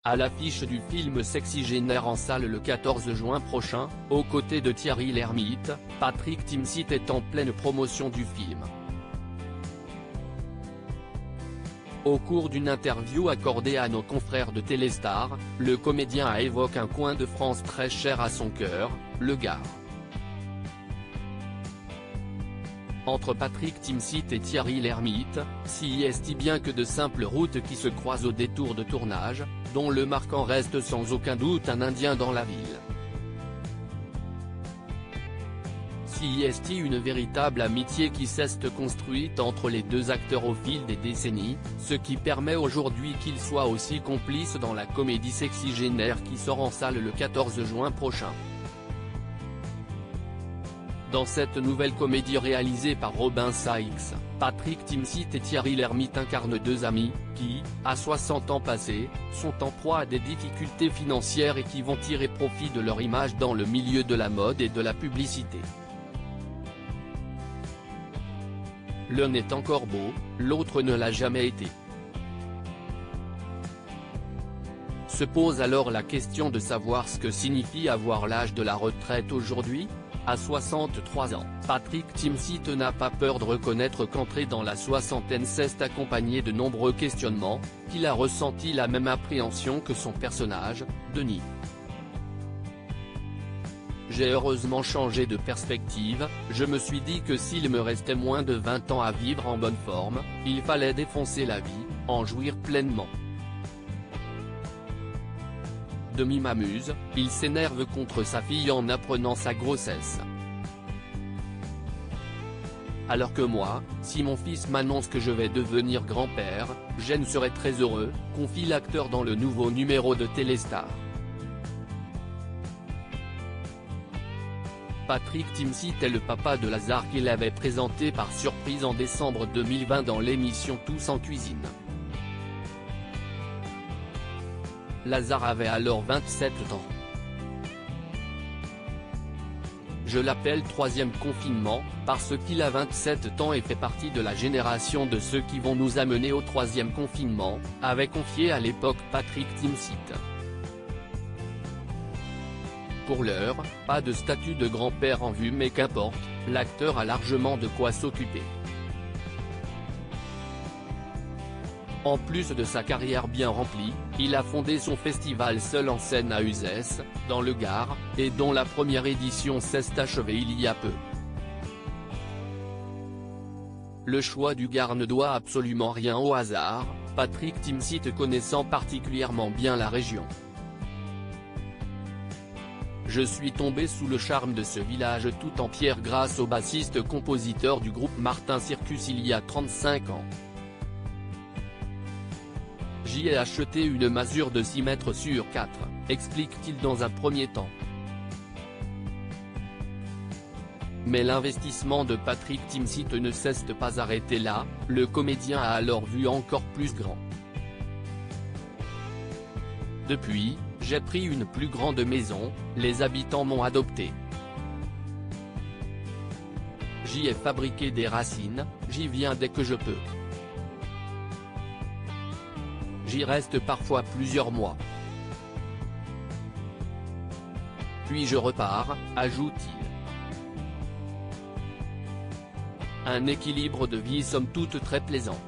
À l'affiche du film Sexygénaire en salle le 14 juin prochain, aux côtés de Thierry Lhermitte, Patrick Timsit est en pleine promotion du film. Au cours d'une interview accordée à nos confrères de Téléstar, le comédien a évoqué un coin de France très cher à son cœur, le Gard. Entre Patrick Timsit et Thierry Lhermitte, si est bien que de simples routes qui se croisent au détour de tournage, dont le marquant reste sans aucun doute un Indien dans la ville. Si est une véritable amitié qui s'est construite entre les deux acteurs au fil des décennies, ce qui permet aujourd'hui qu'ils soient aussi complices dans la comédie Sexygénaire qui sort en salle le 14 juin prochain. Dans cette nouvelle comédie réalisée par Robin Sykes, Patrick Timsit et Thierry Lhermitte incarnent deux amis, qui, à 60 ans passés, sont en proie à des difficultés financières et qui vont tirer profit de leur image dans le milieu de la mode et de la publicité. L'un est encore beau, l'autre ne l'a jamais été. Se pose alors la question de savoir ce que signifie avoir l'âge de la retraite aujourd'hui. À 63 ans, Patrick Timsit n'a pas peur de reconnaître qu'entrer dans la soixantaine s'est accompagné de nombreux questionnements, qu'il a ressenti la même appréhension que son personnage, Denis. J'ai heureusement changé de perspective, je me suis dit que s'il me restait moins de 20 ans à vivre en bonne forme, il fallait défoncer la vie, en jouir pleinement. Denis m'amuse, il s'énerve contre sa fille en apprenant sa grossesse. Alors que moi, si mon fils m'annonce que je vais devenir grand-père, je ne serai très heureux, confie l'acteur dans le nouveau numéro de Téléstar. Patrick Timsit est le papa de Lazare qu'il avait présenté par surprise en décembre 2020 dans l'émission Tous en cuisine. Lazare avait alors 27 ans. Je l'appelle troisième confinement, parce qu'il a 27 ans et fait partie de la génération de ceux qui vont nous amener au troisième confinement, avait confié à l'époque Patrick Timsit. Pour l'heure, pas de statut de grand-père en vue mais qu'importe, l'acteur a largement de quoi s'occuper. En plus de sa carrière bien remplie, il a fondé son festival Seul en scène à Uzès, dans le Gard, et dont la première édition s'est achevée il y a peu. Le choix du Gard ne doit absolument rien au hasard, Patrick Timsit connaissant particulièrement bien la région. Je suis tombé sous le charme de ce village tout en pierre grâce au bassiste-compositeur du groupe Martin Circus il y a 35 ans. J'y ai acheté une masure de 6 mètres sur 4, explique-t-il dans un premier temps. Mais l'investissement de Patrick Timsit ne cesse de pas arrêter là, le comédien a alors vu encore plus grand. Depuis, j'ai pris une plus grande maison, les habitants m'ont adopté. J'y ai fabriqué des racines, j'y viens dès que je peux. J'y reste parfois plusieurs mois. Puis je repars, ajoute-t-il. Un équilibre de vie somme toute très plaisant.